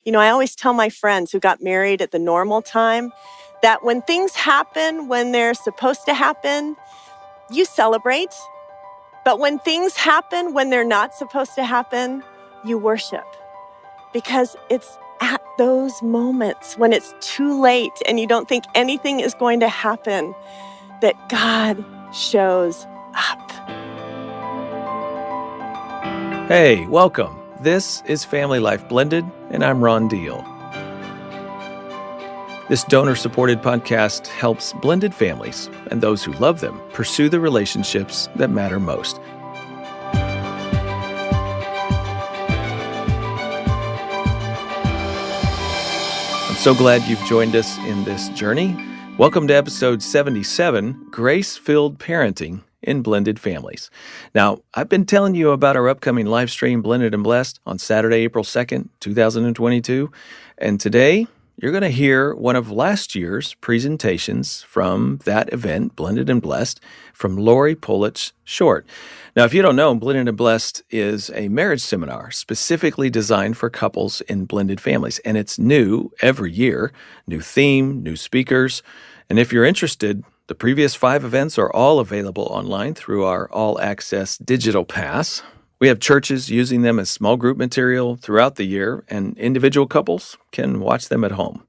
I always tell my friends who got married at the normal time that when things happen when they're supposed to happen, you celebrate. But when things happen when they're not supposed to happen, you worship. Because it's at those moments when it's too late and you don't think anything is going to happen that God shows up. Hey, welcome. This is Family Life Blended, and I'm Ron Deal. This donor-supported podcast helps blended families and those who love them pursue the relationships that matter most. I'm so glad you've joined us in this journey. Welcome to episode 77, Grace-Filled Parenting in Blended Families. Now, I've been telling you about our upcoming live stream, Blended and Blessed, on Saturday, April 2nd, 2022. And today, you're going to hear one of last year's presentations from that event, Blended and Blessed, from Laurie Short. Now, if you don't know, Blended and Blessed is a marriage seminar specifically designed for couples in blended families. And it's new every year, new theme, new speakers. And if you're interested, the previous 5 events are all available online through our all-access digital pass. We have churches using them as small group material throughout the year, and individual couples can watch them at home.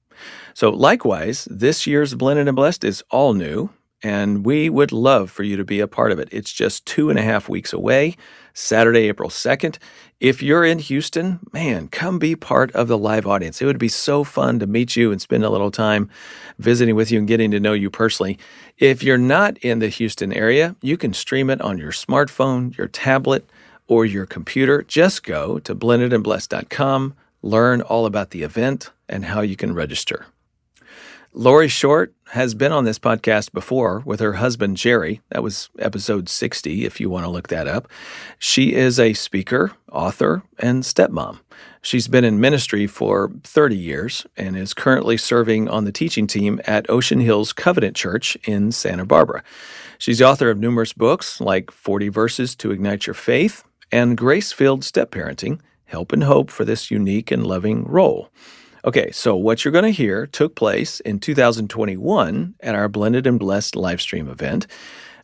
So likewise, this year's Blended and Blessed is all new, and we would love for you to be a part of it. It's just 2.5 weeks away, Saturday, April 2nd. If you're in Houston, man, come be part of the live audience. It would be so fun to meet you and spend a little time visiting with you and getting to know you personally. If you're not in the Houston area, you can stream it on your smartphone, your tablet, or your computer. Just go to blendedandblessed.com, learn all about the event and how you can register. Laurie Short has been on this podcast before with her husband, Jerry. That was episode 60, if you want to look that up. She is a speaker, author, and stepmom. She's been in ministry for 30 years and is currently serving on the teaching team at Ocean Hills Covenant Church in Santa Barbara. She's the author of numerous books like 40 Verses to Ignite Your Faith and Grace-Filled Step-Parenting, Help and Hope for this unique and loving role. Okay, so what you're going to hear took place in 2021 at our Blended and Blessed live stream event.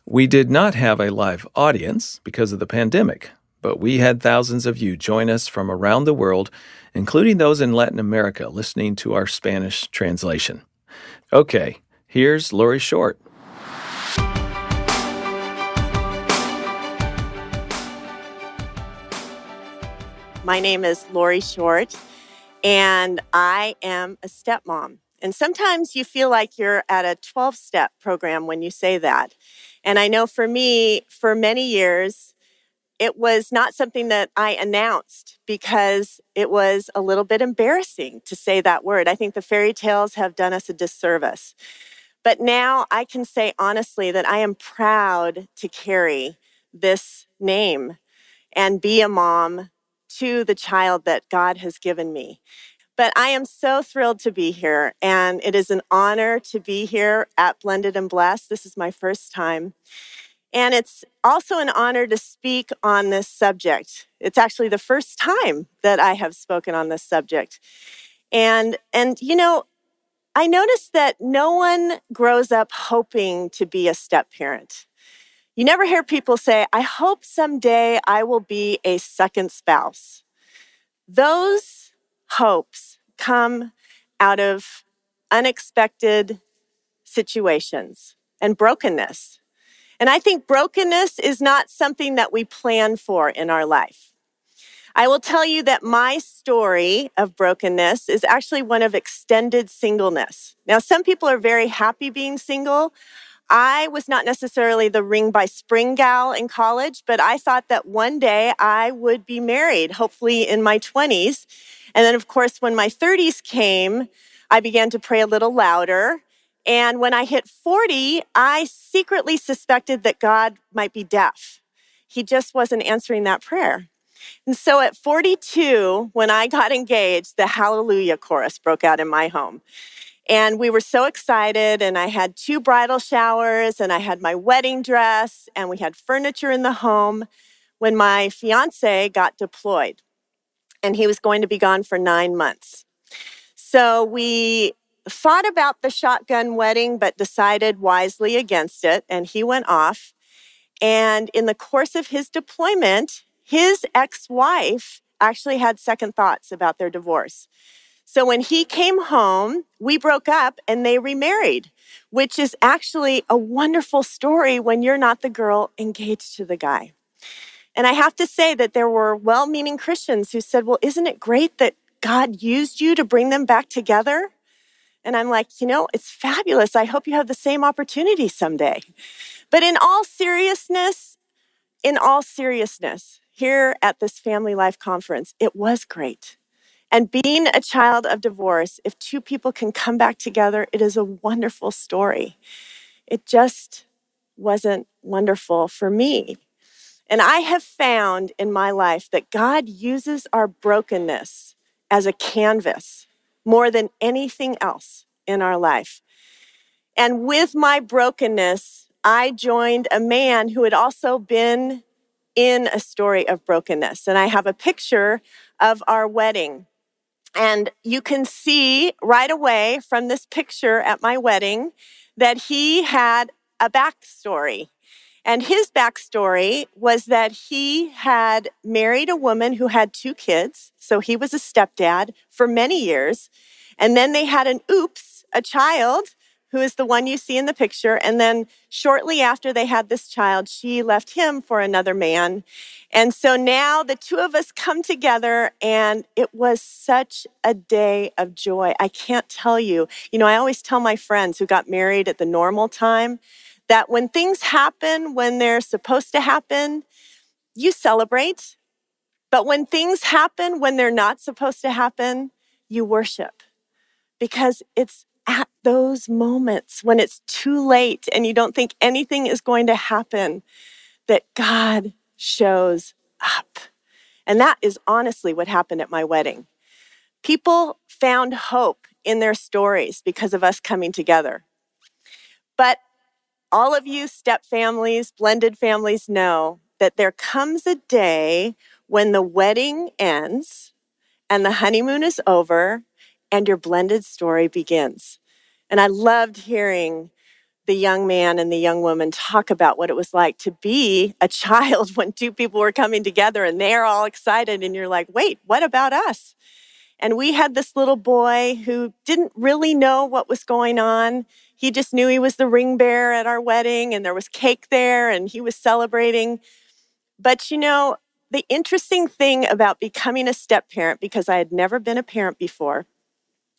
We did not have a live audience because of the pandemic, but we had thousands of you join us from around the world, including those in Latin America listening to our Spanish translation. Okay, here's Laurie Short. My name is Laurie Short, and I am a stepmom. And sometimes you feel like you're at a 12-step program when you say that. And I know for me, for many years, it was not something that I announced because it was a little bit embarrassing to say that word. I think the fairy tales have done us a disservice. But now I can say honestly that I am proud to carry this name and be a mom to the child that God has given me. But I am so thrilled to be here, and it is an honor to be here at Blended and Blessed. This is my first time. And it's also an honor to speak on this subject. It's actually the first time that I have spoken on this subject. And I noticed that no one grows up hoping to be a step-parent. You never hear people say, I hope someday I will be a second spouse. Those hopes come out of unexpected situations and brokenness. And I think brokenness is not something that we plan for in our life. I will tell you that my story of brokenness is actually one of extended singleness. Now, some people are very happy being single. I was not necessarily the ring by spring gal in college, but I thought that one day I would be married, hopefully in my 20s. And then, of course, when my 30s came, I began to pray a little louder. And when I hit 40, I secretly suspected that God might be deaf. He just wasn't answering that prayer. And so at 42, when I got engaged, the Hallelujah chorus broke out in my home. And we were so excited, and I had 2 bridal showers, and I had my wedding dress, and we had furniture in the home when my fiance got deployed. And he was going to be gone for 9 months. So we thought about the shotgun wedding, but decided wisely against it, and he went off. And in the course of his deployment, his ex-wife actually had second thoughts about their divorce. So when he came home, we broke up and they remarried, which is actually a wonderful story when you're not the girl engaged to the guy. And I have to say that there were well-meaning Christians who said, well, isn't it great that God used you to bring them back together? And I'm like, it's fabulous. I hope you have the same opportunity someday. But in all seriousness, here at this Family Life Conference, it was great. And being a child of divorce, if two people can come back together, it is a wonderful story. It just wasn't wonderful for me. And I have found in my life that God uses our brokenness as a canvas more than anything else in our life. And with my brokenness, I joined a man who had also been in a story of brokenness. And I have a picture of our wedding. And you can see right away from this picture at my wedding that he had a backstory. And his backstory was that he had married a woman who had 2 kids. So he was a stepdad for many years. And then they had a child who is the one you see in the picture. And then shortly after they had this child, she left him for another man. And so now the 2 of us come together, and it was such a day of joy. I can't tell you. I always tell my friends who got married at the normal time that when things happen when they're supposed to happen, you celebrate. But when things happen when they're not supposed to happen, you worship. Because it's at those moments when it's too late and you don't think anything is going to happen that God shows up. And that is honestly what happened at my wedding. People found hope in their stories because of us coming together. But all of you step families, blended families know that there comes a day when the wedding ends and the honeymoon is over and your blended story begins. And I loved hearing the young man and the young woman talk about what it was like to be a child when 2 people were coming together and they're all excited and you're like, wait, what about us? And we had this little boy who didn't really know what was going on. He just knew he was the ring bearer at our wedding and there was cake there and he was celebrating. But the interesting thing about becoming a step parent, because I had never been a parent before,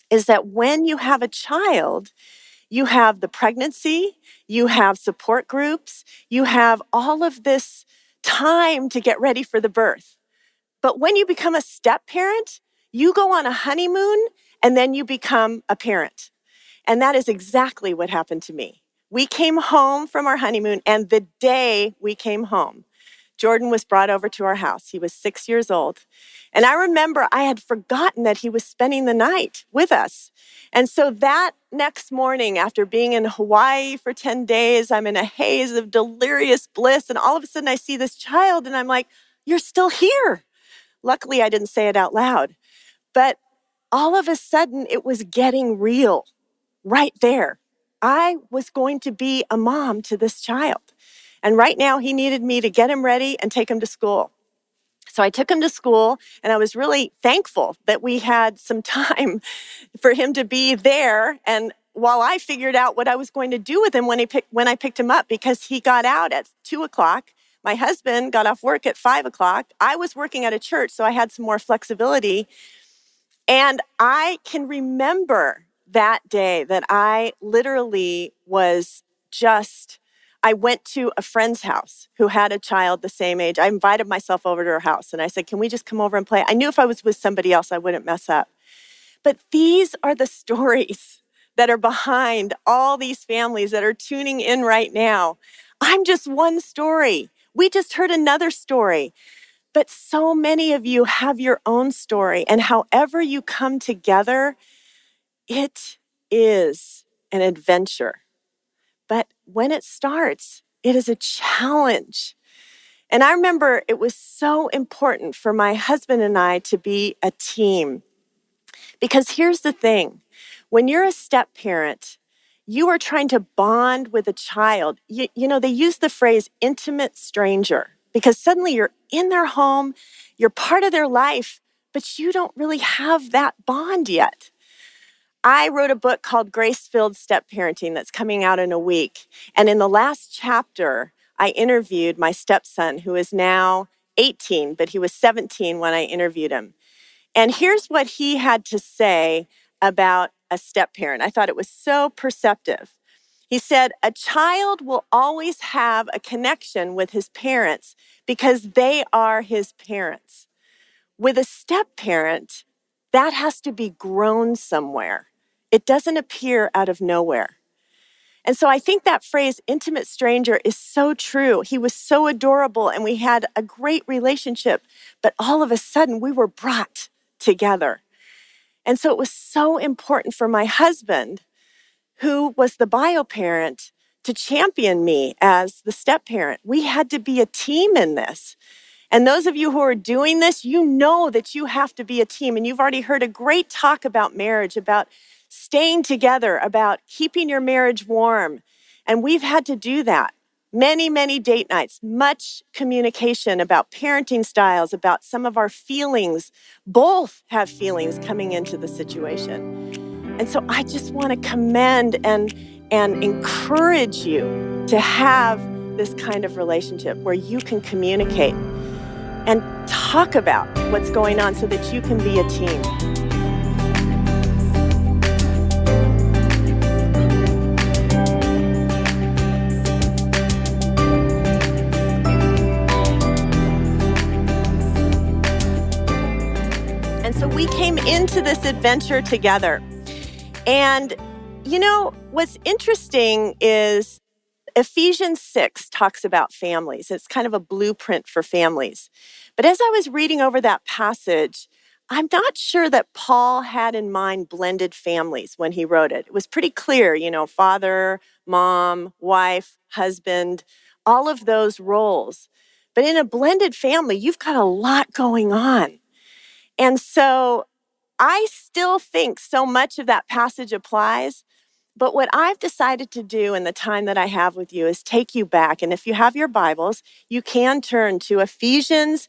is that when you have a child, you have the pregnancy, you have support groups, you have all of this time to get ready for the birth. But when you become a step parent, you go on a honeymoon and then you become a parent. And that is exactly what happened to me. We came home from our honeymoon, and the day we came home, Jordan was brought over to our house. He was 6 years old. And I remember I had forgotten that he was spending the night with us. And so that next morning, after being in Hawaii for 10 days, I'm in a haze of delirious bliss. And all of a sudden I see this child and I'm like, you're still here. Luckily, I didn't say it out loud. But all of a sudden, it was getting real right there. I was going to be a mom to this child. And right now, he needed me to get him ready and take him to school. So I took him to school, and I was really thankful that we had some time for him to be there. And while I figured out what I was going to do with him when I picked him up, because he got out at 2:00. My husband got off work at 5:00. I was working at a church, so I had some more flexibility. And I can remember that day that I literally I went to a friend's house who had a child the same age. I invited myself over to her house and I said, can we just come over and play? I knew if I was with somebody else, I wouldn't mess up. But these are the stories that are behind all these families that are tuning in right now. I'm just one story. We just heard another story. But so many of you have your own story. And however you come together, it is an adventure. But when it starts, it is a challenge. And I remember it was so important for my husband and I to be a team, Because here's the thing, when you're a step parent, you are trying to bond with a child. You know, they use the phrase intimate stranger because suddenly you're in their home, you're part of their life, but you don't really have that bond yet. I wrote a book called Grace-Filled Step Parenting that's coming out in a week. And in the last chapter, I interviewed my stepson, who is now 18, but he was 17 when I interviewed him. And here's what he had to say about a step parent. I thought it was so perceptive. He said, a child will always have a connection with his parents because they are his parents. With a step parent, that has to be grown somewhere. It doesn't appear out of nowhere. And so I think that phrase, intimate stranger, is so true. He was so adorable and we had a great relationship, but all of a sudden we were brought together. And so it was so important for my husband, who was the bio parent, to champion me as the step parent. We had to be a team in this. And those of you who are doing this, you know that you have to be a team. And you've already heard a great talk about marriage, about staying together, about keeping your marriage warm. And we've had to do that. Many, many date nights, much communication about parenting styles, about some of our feelings. Both have feelings coming into the situation. And so I just want to commend and encourage you to have this kind of relationship where you can communicate and talk about what's going on so that you can be a team. And so we came into this adventure together. And, you know, what's interesting is Ephesians 6 talks about families. It's kind of a blueprint for families. But as I was reading over that passage, I'm not sure that Paul had in mind blended families when he wrote it. It was pretty clear, you know, father, mom, wife, husband, all of those roles. But in a blended family, you've got a lot going on. And so I still think so much of that passage applies. But what I've decided to do in the time that I have with you is take you back. And if you have your Bibles, you can turn to Ephesians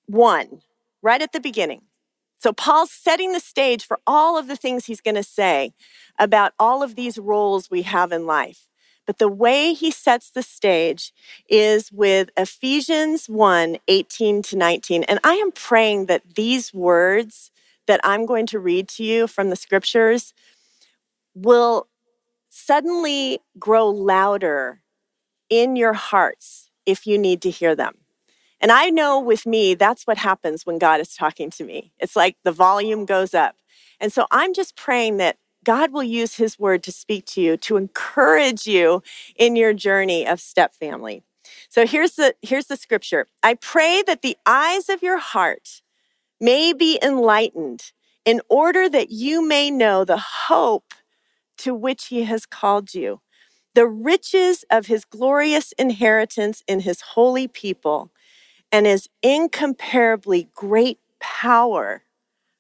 1, right at the beginning. So Paul's setting the stage for all of the things he's going to say about all of these roles we have in life. But the way he sets the stage is with Ephesians 1, 18 to 19. And I am praying that these words that I'm going to read to you from the scriptures will suddenly grow louder in your hearts if you need to hear them. And I know with me, that's what happens when God is talking to me. It's like the volume goes up. And so I'm just praying that God will use his word to speak to you, to encourage you in your journey of step family. So here's the scripture. I pray that the eyes of your heart may be enlightened in order that you may know the hope to which he has called you, the riches of his glorious inheritance in his holy people, and his incomparably great power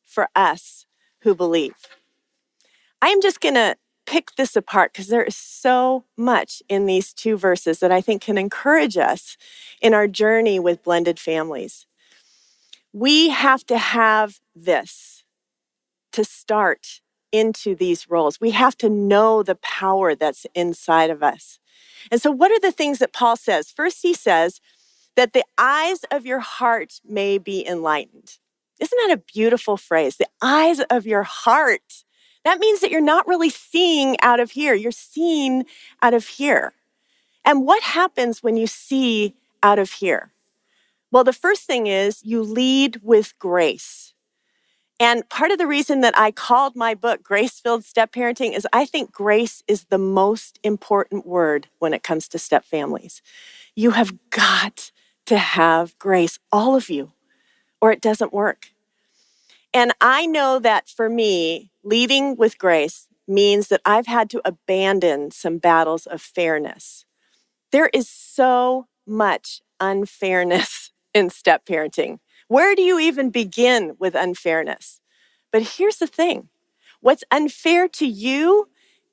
for us who believe. I am just going to pick this apart because there is so much in these two verses that I think can encourage us in our journey with blended families. We have to have this to start into these roles. We have to know the power that's inside of us. And so what are the things that Paul says? First, he says that the eyes of your heart may be enlightened. Isn't that a beautiful phrase? The eyes of your heart. That means that you're not really seeing out of here. You're seeing out of here. And what happens when you see out of here? Well, the first thing is you lead with grace. And part of the reason that I called my book Grace-Filled Step Parenting is I think grace is the most important word when it comes to step families. You have got to have grace, all of you, or it doesn't work. And I know that for me, leading with grace means that I've had to abandon some battles of fairness. There is so much unfairness in step parenting. Where do you even begin with unfairness? But here's the thing. What's unfair to you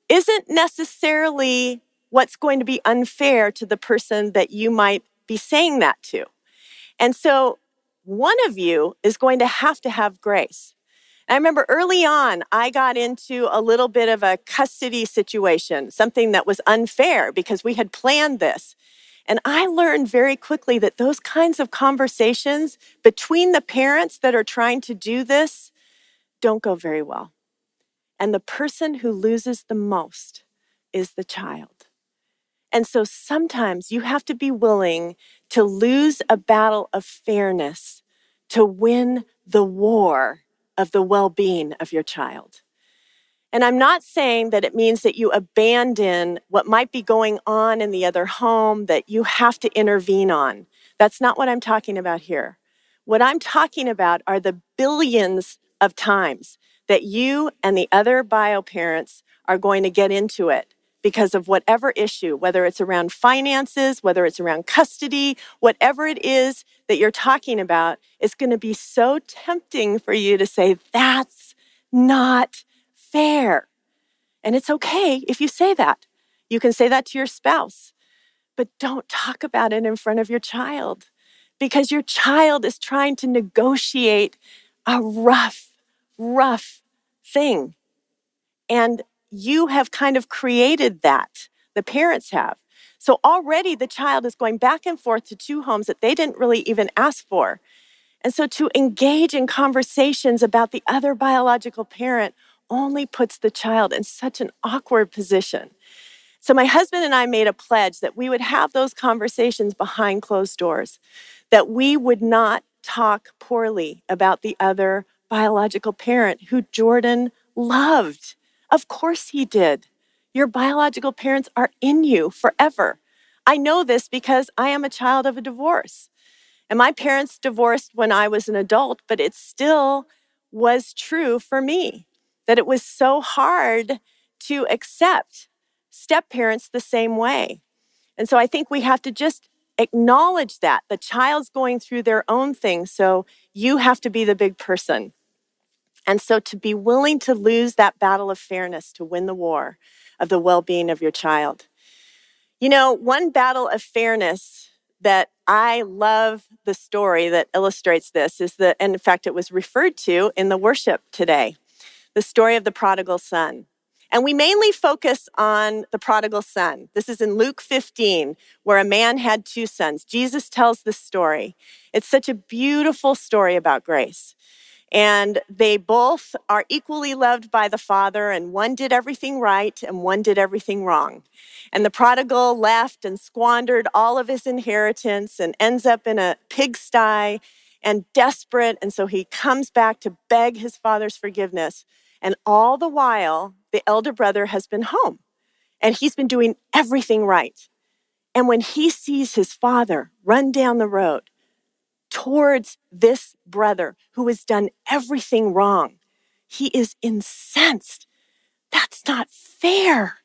isn't necessarily what's going to be unfair to the person that you might be saying that to. And so one of you is going to have grace. I remember early on, I got into a little bit of a custody situation, something that was unfair because we had planned this. And I learned very quickly that those kinds of conversations between the parents that are trying to do this don't go very well. And the person who loses the most is the child. And so sometimes you have to be willing to lose a battle of fairness to win the war of the well-being of your child. And I'm not saying that it means that you abandon what might be going on in the other home that you have to intervene on. That's not what I'm talking about here. What I'm talking about are the billions of times that you and the other bio parents are going to get into it because of whatever issue, whether it's around finances, whether it's around custody, whatever it is that you're talking about, it's going to be so tempting for you to say, that's not fair. And it's okay if you say that. You can say that to your spouse, but don't talk about it in front of your child because your child is trying to negotiate a rough thing. And you have kind of created that. The parents have. So already the child is going back and forth to two homes that they didn't really even ask for. And so to engage in conversations about the other biological parent only puts the child in such an awkward position. So my husband and I made a pledge that we would have those conversations behind closed doors, that we would not talk poorly about the other biological parent who Jordan loved. Of course he did. Your biological parents are in you forever. I know this because I am a child of a divorce. And my parents divorced when I was an adult, but it still was true for me that it was so hard to accept step-parents the same way. And so I think we have to just acknowledge that the child's going through their own thing, so you have to be the big person. And so to be willing to lose that battle of fairness to win the war of the well-being of your child. You know, one battle of fairness that I love the story that illustrates this is and in fact, it was referred to in the worship today, the story of the prodigal son. And we mainly focus on the prodigal son. This is in Luke 15, where a man had two sons. Jesus tells this story. It's such a beautiful story about grace. And they both are equally loved by the father, and one did everything right and one did everything wrong. And the prodigal left and squandered all of his inheritance and ends up in a pigsty and desperate. And so he comes back to beg his father's forgiveness. And all the while, the elder brother has been home and he's been doing everything right. And when he sees his father run down the road towards this brother who has done everything wrong, he is incensed. That's not fair.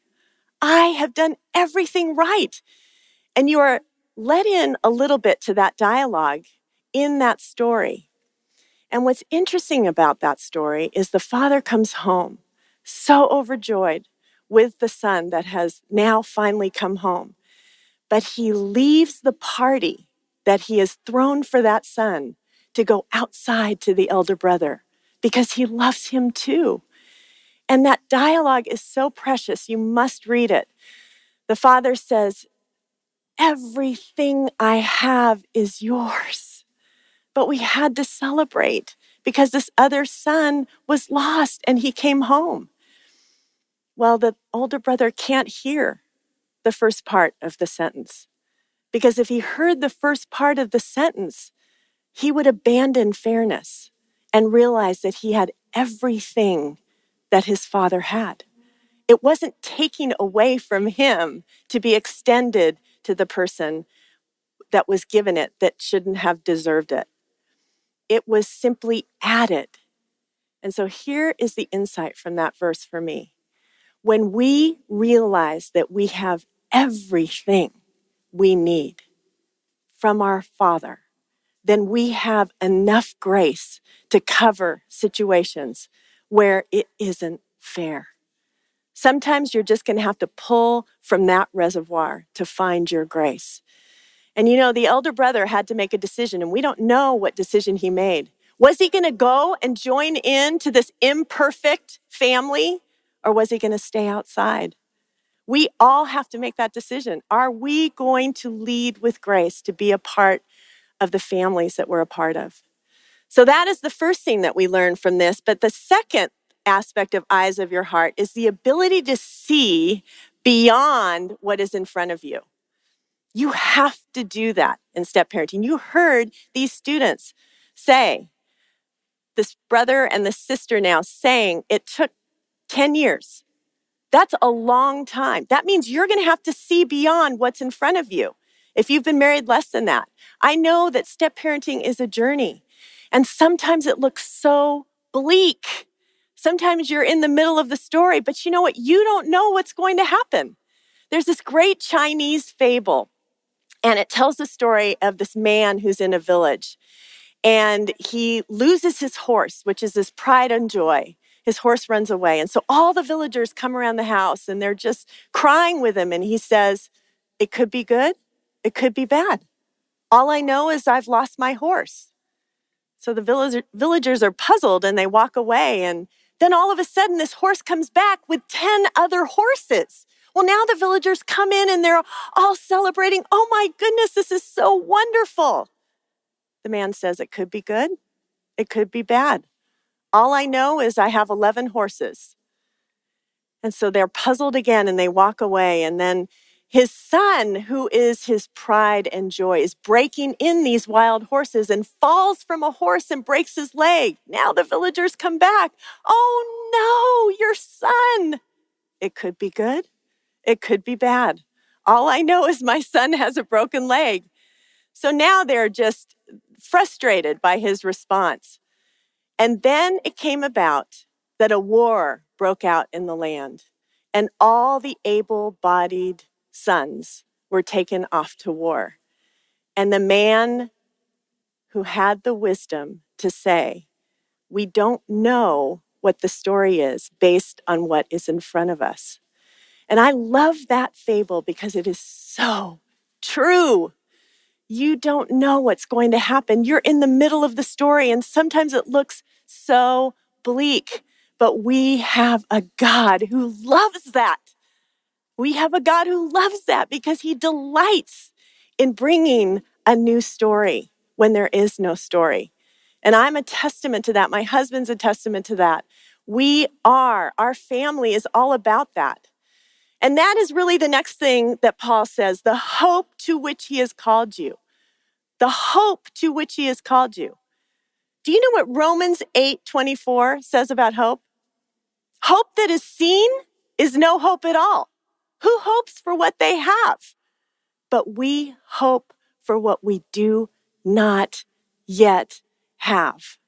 I have done everything right. And you are let in a little bit to that dialogue in that story. And what's interesting about that story is the father comes home so overjoyed with the son that has now finally come home. But he leaves the party that he has thrown for that son to go outside to the elder brother because he loves him too. And that dialogue is so precious. You must read it. The father says, everything I have is yours. But we had to celebrate because this other son was lost and he came home. Well, the older brother can't hear the first part of the sentence because if he heard the first part of the sentence, he would abandon fairness and realize that he had everything that his father had. It wasn't taking away from him to be extended to the person that was given it that shouldn't have deserved it. It was simply added. And so here is the insight from that verse for me. When we realize that we have everything we need from our Father, then we have enough grace to cover situations where it isn't fair. Sometimes you're just going to have to pull from that reservoir to find your grace. And the elder brother had to make a decision, and we don't know what decision he made. Was he going to go and join in to this imperfect family, or was he going to stay outside? We all have to make that decision. Are we going to lead with grace to be a part of the families that we're a part of? So that is the first thing that we learn from this. But the second aspect of eyes of your heart is the ability to see beyond what is in front of you. You have to do that in step parenting. You heard these students say, this brother and the sister now saying it took 10 years. That's a long time. That means you're going to have to see beyond what's in front of you if you've been married less than that. I know that step parenting is a journey, and sometimes it looks so bleak. Sometimes you're in the middle of the story, but you know what? You don't know what's going to happen. There's this great Chinese fable, and it tells the story of this man who's in a village, and he loses his horse, which is his pride and joy. His horse runs away. And so all the villagers come around the house and they're just crying with him. And he says, it could be good, it could be bad. All I know is I've lost my horse. So the villagers are puzzled and they walk away. And then all of a sudden, this horse comes back with 10 other horses. Well, now the villagers come in and they're all celebrating. Oh my goodness, this is so wonderful. The man says, it could be good, it could be bad. All I know is I have 11 horses. And so they're puzzled again and they walk away. And then his son, who is his pride and joy, is breaking in these wild horses and falls from a horse and breaks his leg. Now the villagers come back. Oh no, your son. It could be good, it could be bad. All I know is my son has a broken leg. So now they're just frustrated by his response. And then it came about that a war broke out in the land, and all the able-bodied sons were taken off to war. And the man who had the wisdom to say, we don't know what the story is based on what is in front of us. And I love that fable because it is so true. You don't know what's going to happen. You're in the middle of the story, and sometimes it looks so bleak. But we have a God who loves that. We have a God who loves that because he delights in bringing a new story when there is no story. And I'm a testament to that. My husband's a testament to that. Our family is all about that. And that is really the next thing that Paul says, the hope to which he has called you. The hope to which he has called you. Do you know what Romans 8:24 says about hope? Hope that is seen is no hope at all. Who hopes for what they have? But we hope for what we do not yet have.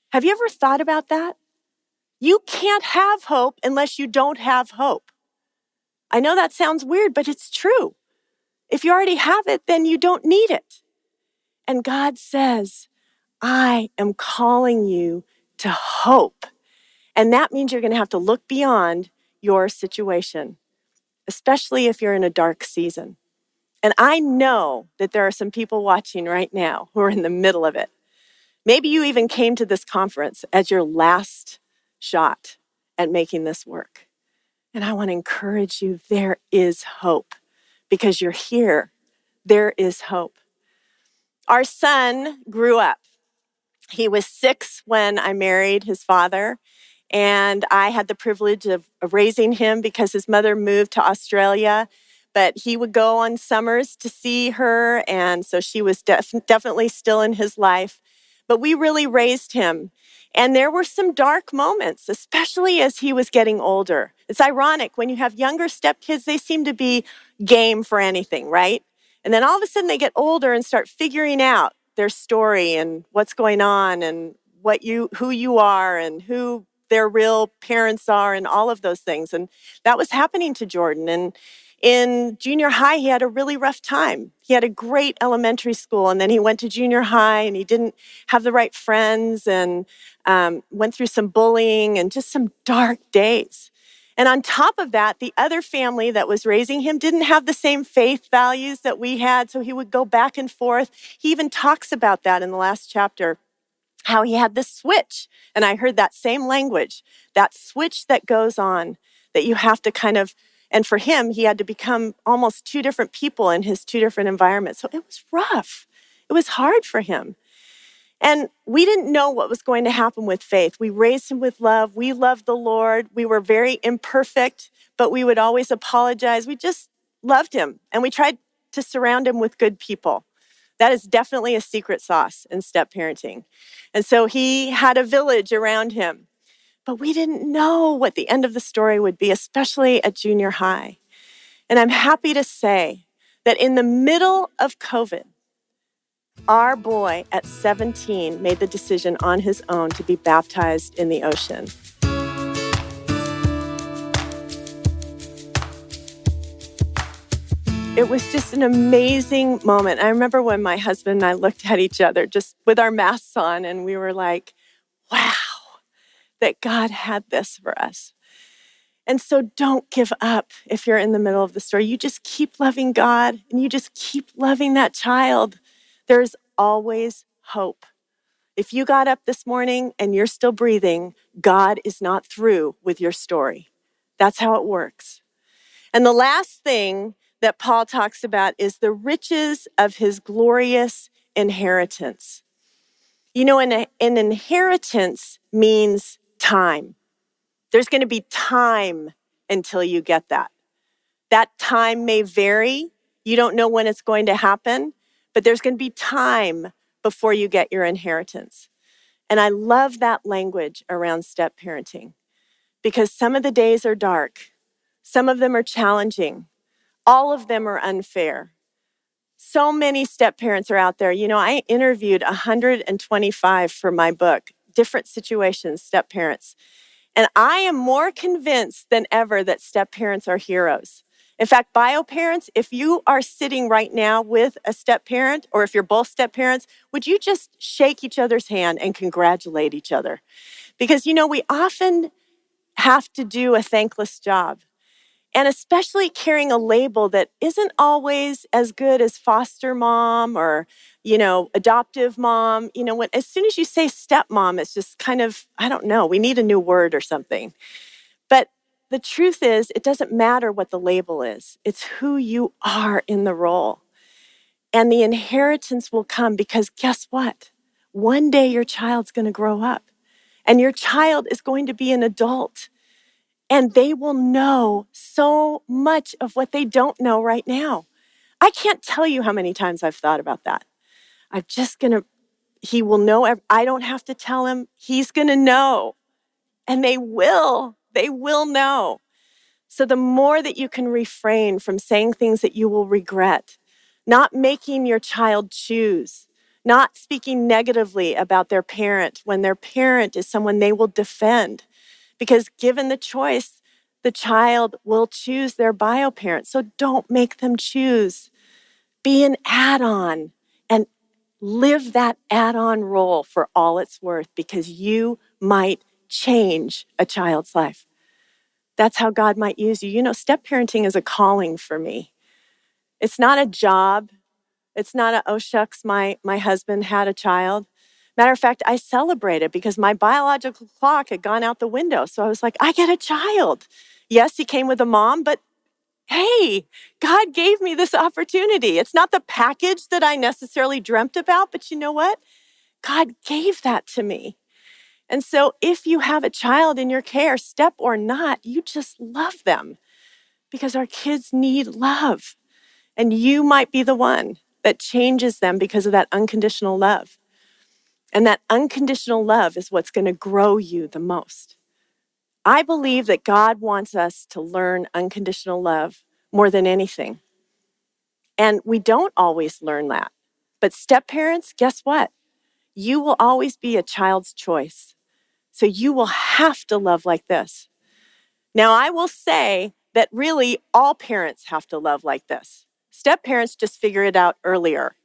Have you ever thought about that? You can't have hope unless you don't have hope. I know that sounds weird, but it's true. If you already have it, then you don't need it. And God says, I am calling you to hope. And that means you're going to have to look beyond your situation, especially if you're in a dark season. And I know that there are some people watching right now who are in the middle of it. Maybe you even came to this conference as your last shot at making this work. And I want to encourage you, there is hope because you're here. There is hope. Our son grew up. He was 6 when I married his father, and I had the privilege of raising him because his mother moved to Australia, but he would go on summers to see her, and so she was definitely still in his life. But we really raised him, and there were some dark moments, especially as he was getting older. It's ironic, when you have younger stepkids, they seem to be game for anything, right? And then all of a sudden they get older and start figuring out their story and what's going on and who you are and who their real parents are and all of those things. And that was happening to Jordan. In junior high, he had a really rough time. He had a great elementary school, and then he went to junior high, and he didn't have the right friends, and went through some bullying and just some dark days. And on top of that, the other family that was raising him didn't have the same faith values that we had, so he would go back and forth. He even talks about that in the last chapter, how he had this switch. And I heard that same language, that switch that goes on, that you have to kind of, and for him, he had to become almost two different people in his two different environments. So it was rough. It was hard for him. And we didn't know what was going to happen with faith. We raised him with love. We loved the Lord. We were very imperfect, but we would always apologize. We just loved him. And we tried to surround him with good people. That is definitely a secret sauce in step parenting. And so he had a village around him. But we didn't know what the end of the story would be, especially at junior high. And I'm happy to say that in the middle of COVID, our boy at 17 made the decision on his own to be baptized in the ocean. It was just an amazing moment. I remember when my husband and I looked at each other just with our masks on, and we were like, wow, that God had this for us. And so don't give up if you're in the middle of the story. You just keep loving God, and you just keep loving that child. There's always hope. If you got up this morning and you're still breathing, God is not through with your story. That's how it works. And the last thing that Paul talks about is the riches of his glorious inheritance. You know, an inheritance means time. There's going to be time until you get that. That time may vary. You don't know when it's going to happen, but there's going to be time before you get your inheritance. And I love that language around step parenting because some of the days are dark. Some of them are challenging. All of them are unfair. So many step parents are out there. You know, I interviewed 125 for my book, different situations, step parents. And I am more convinced than ever that step parents are heroes. In fact, bio parents, if you are sitting right now with a step parent, or if you're both step parents, would you just shake each other's hand and congratulate each other? Because, you know, we often have to do a thankless job. And especially carrying a label that isn't always as good as foster mom or, you know, adoptive mom. You know, as soon as you say stepmom, it's just kind of, I don't know, we need a new word or something. But the truth is, it doesn't matter what the label is. It's who you are in the role. And the inheritance will come because guess what? One day your child's going to grow up and your child is going to be an adult. And they will know so much of what they don't know right now. I can't tell you how many times I've thought about that. He will know. I don't have to tell him. He's going to know. And they will know. So the more that you can refrain from saying things that you will regret, not making your child choose, not speaking negatively about their parent when their parent is someone they will defend. Because given the choice, the child will choose their bio parent. So don't make them choose. Be an add-on and live that add-on role for all it's worth because you might change a child's life. That's how God might use you. You know, step parenting is a calling for me. It's not a job. It's not oh shucks, my husband had a child. Matter of fact, I celebrated because my biological clock had gone out the window. So I was like, I get a child. Yes, he came with a mom, but hey, God gave me this opportunity. It's not the package that I necessarily dreamt about, but you know what? God gave that to me. And so if you have a child in your care, step or not, you just love them because our kids need love. And you might be the one that changes them because of that unconditional love. And that unconditional love is what's going to grow you the most. I believe that God wants us to learn unconditional love more than anything. And we don't always learn that. But step parents, guess what? You will always be a child's choice. So you will have to love like this. Now, I will say that really all parents have to love like this. Step parents just figure it out earlier.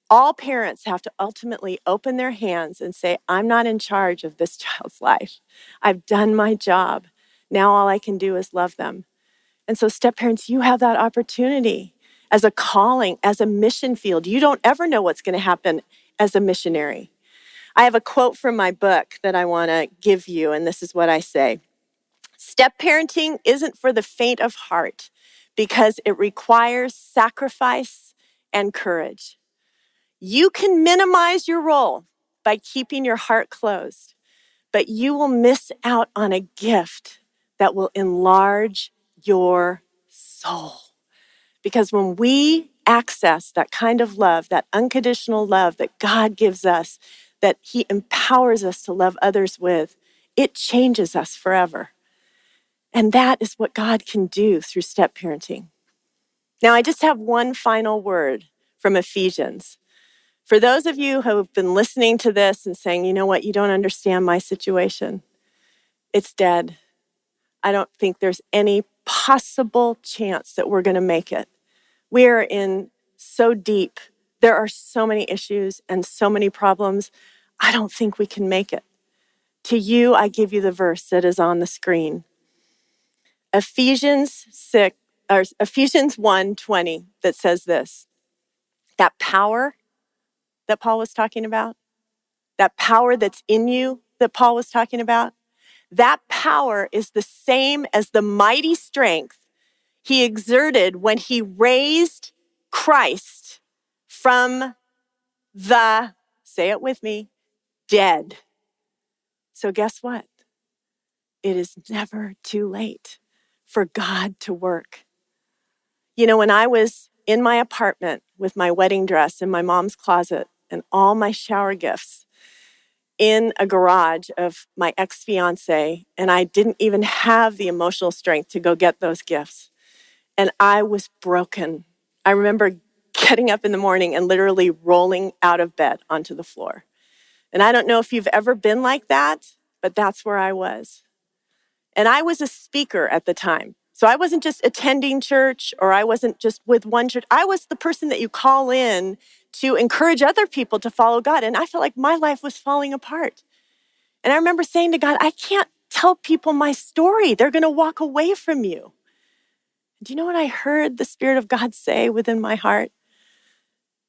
All parents have to ultimately open their hands and say, I'm not in charge of this child's life. I've done my job. Now all I can do is love them. And so step parents, you have that opportunity as a calling, as a mission field. You don't ever know what's going to happen as a missionary. I have a quote from my book that I want to give you, and this is what I say. Step parenting isn't for the faint of heart because it requires sacrifice and courage. You can minimize your role by keeping your heart closed, but you will miss out on a gift that will enlarge your soul. Because when we access that kind of love, that unconditional love that God gives us, that He empowers us to love others with, it changes us forever. And that is what God can do through step parenting. Now, I just have one final word from Ephesians. For those of you who have been listening to this and saying, you know what, you don't understand my situation, it's dead. I don't think there's any possible chance that we're going to make it. We are in so deep. There are so many issues and so many problems. I don't think we can make it. To you, I give you the verse that is on the screen. Ephesians 1:20 that says this. That power that Paul was talking about, that power that's in you that Paul was talking about, that power is the same as the mighty strength He exerted when He raised Christ from the, say it with me, dead. So guess what? It is never too late for God to work. You know, when I was in my apartment with my wedding dress in my mom's closet and all my shower gifts in a garage of my ex-fiance, and I didn't even have the emotional strength to go get those gifts. And I was broken. I remember getting up in the morning and literally rolling out of bed onto the floor. And I don't know if you've ever been like that, but that's where I was. And I was a speaker at the time. So I wasn't just attending church, or I wasn't just with one church. I was the person that you call in to encourage other people to follow God. And I felt like my life was falling apart. And I remember saying to God, I can't tell people my story. They're going to walk away from you. Do you know what I heard the Spirit of God say within my heart?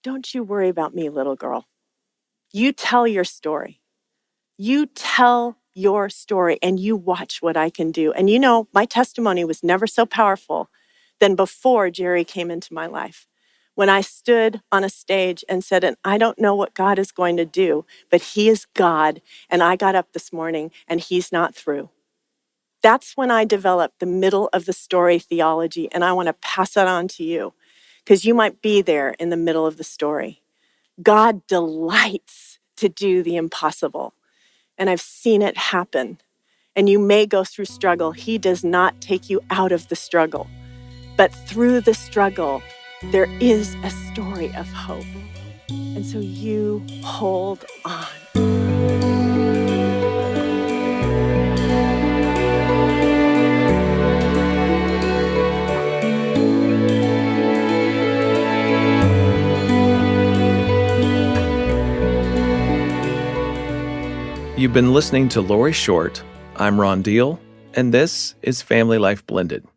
Don't you worry about me, little girl. You tell your story. You tell your story and you watch what I can do. And you know, my testimony was never so powerful than before Jerry came into my life. When I stood on a stage and said, and I don't know what God is going to do, but He is God. And I got up this morning and He's not through. That's when I developed the middle of the story theology. And I want to pass that on to you because you might be there in the middle of the story. God delights to do the impossible. And I've seen it happen. And you may go through struggle. He does not take you out of the struggle. But through the struggle, there is a story of hope. And so you hold on. You've been listening to Laurie Short. I'm Ron Deal, and this is Family Life Blended.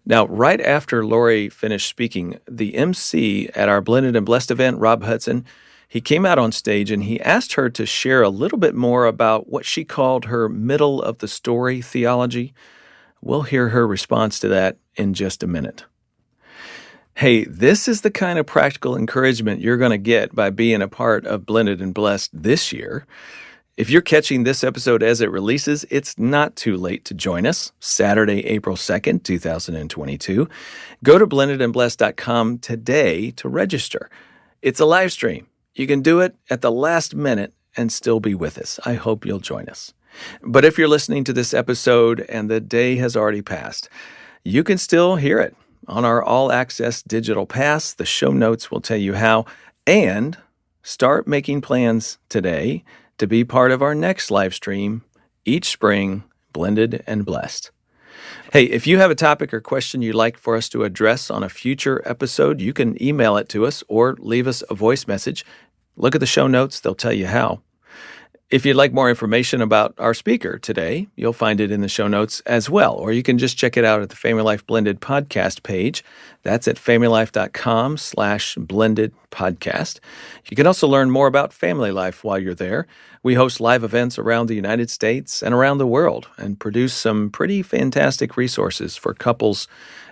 Now, right after Laurie finished speaking, the MC at our Blended and Blessed event, Rob Hudson, he came out on stage and he asked her to share a little bit more about what she called her middle of the story theology. We'll hear her response to that in just a minute. Hey, this is the kind of practical encouragement you're going to get by being a part of Blended and Blessed this year. If you're catching this episode as it releases, it's not too late to join us, Saturday, April 2nd, 2022. Go to blendedandblessed.com today to register. It's a live stream. You can do it at the last minute and still be with us. I hope you'll join us. But if you're listening to this episode and the day has already passed, you can still hear it on our all-access digital pass. The show notes will tell you how. And start making plans today to be part of our next live stream each spring, Blended and Blessed. Hey, if you have a topic or question you'd like for us to address on a future episode, you can email it to us or leave us a voice message. Look at the show notes, they'll tell you how. If you'd like more information about our speaker today, you'll find it in the show notes as well, or you can just check it out at the Family Life Blended podcast page. That's at familylife.com/blended podcast. You can also learn more about Family Life while you're there. We host live events around the United States and around the world and produce some pretty fantastic resources for couples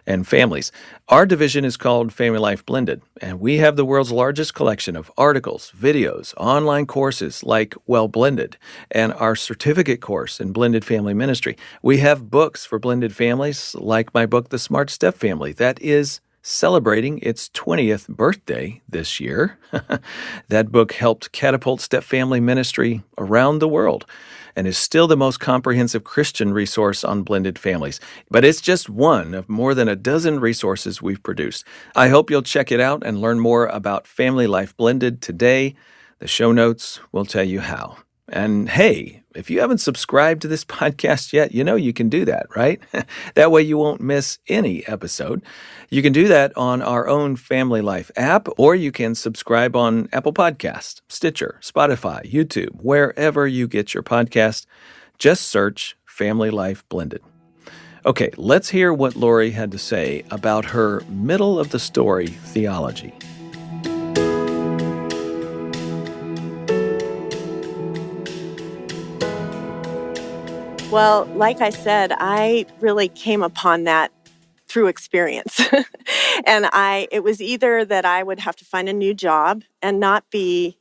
and families. Our division is called Family Life Blended, and we have the world's largest collection of articles, videos, online courses like Well Blended, and our certificate course in blended family ministry. We have books for blended families like my book, The Smart Step Family, that is celebrating its 20th birthday this year. That book helped catapult step family ministry around the world and is still the most comprehensive Christian resource on blended families. But it's just one of more than a dozen resources we've produced. I hope you'll check it out and learn more about Family Life Blended today. The show notes will tell you how. And hey, if you haven't subscribed to this podcast yet, you know you can do that, right? That way you won't miss any episode. You can do that on our own Family Life app, or you can subscribe on Apple Podcasts, Stitcher, Spotify, YouTube, wherever you get your podcast. Just search Family Life Blended. Okay, let's hear what Laurie had to say about her middle of the story theology. Well, like I said, I really came upon that through experience. And it was either that I would have to find a new job and not be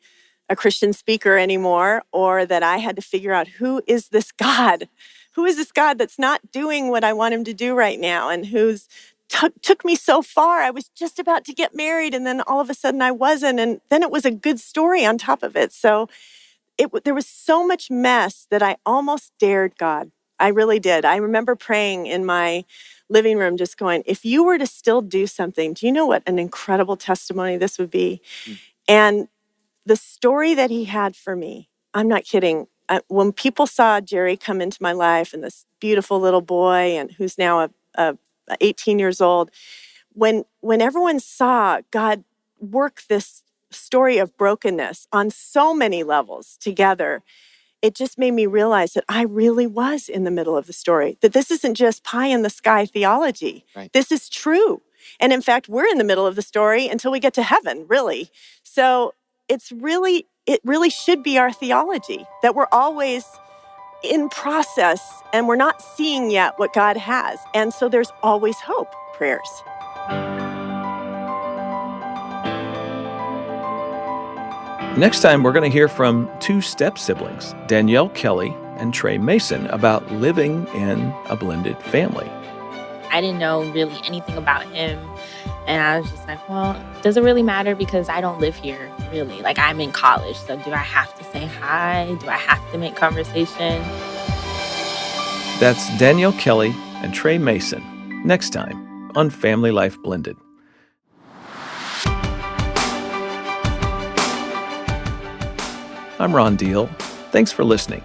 a Christian speaker anymore, or that I had to figure out who is this God? Who is this God that's not doing what I want him to do right now, and who's took me so far? I was just about to get married, and then all of a sudden I wasn't, and then it was a good story on top of it. So there was so much mess that I almost dared God. I really did. I remember praying in my living room, just going, if you were to still do something, do you know what an incredible testimony this would be? And the story that he had for me, I'm not kidding. When people saw Jerry come into my life, and this beautiful little boy, and who's now 18 years old, when everyone saw God work this story of brokenness on so many levels together, it just made me realize that I really was in the middle of the story, that this isn't just pie in the sky theology. Right. This is true. And in fact, we're in the middle of the story until we get to heaven, really. So it really should be our theology, that we're always in process and we're not seeing yet what God has. And so there's always hope. Prayers. Next time, we're going to hear from two step-siblings, Danielle Kelly and Trey Mason, about living in a blended family. I didn't know really anything about him. And I was just like, well, does it really matter? Because I don't live here, really. Like, I'm in college, so do I have to say hi? Do I have to make conversation? That's Danielle Kelly and Trey Mason, next time on Family Life Blended. I'm Ron Deal. Thanks for listening.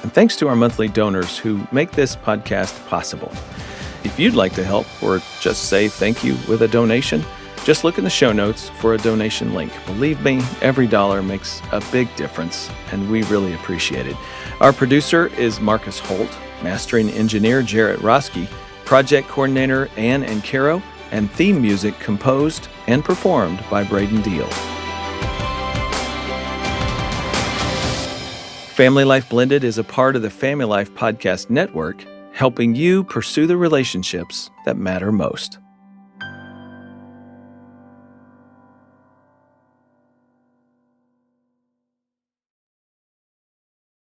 And thanks to our monthly donors who make this podcast possible. If you'd like to help or just say thank you with a donation, just look in the show notes for a donation link. Believe me, every dollar makes a big difference, and we really appreciate it. Our producer is Marcus Holt, mastering engineer Jarrett Roski, project coordinator Ann Ancaro, and theme music composed and performed by Braden Deal. Family Life Blended is a part of the Family Life Podcast Network, helping you pursue the relationships that matter most.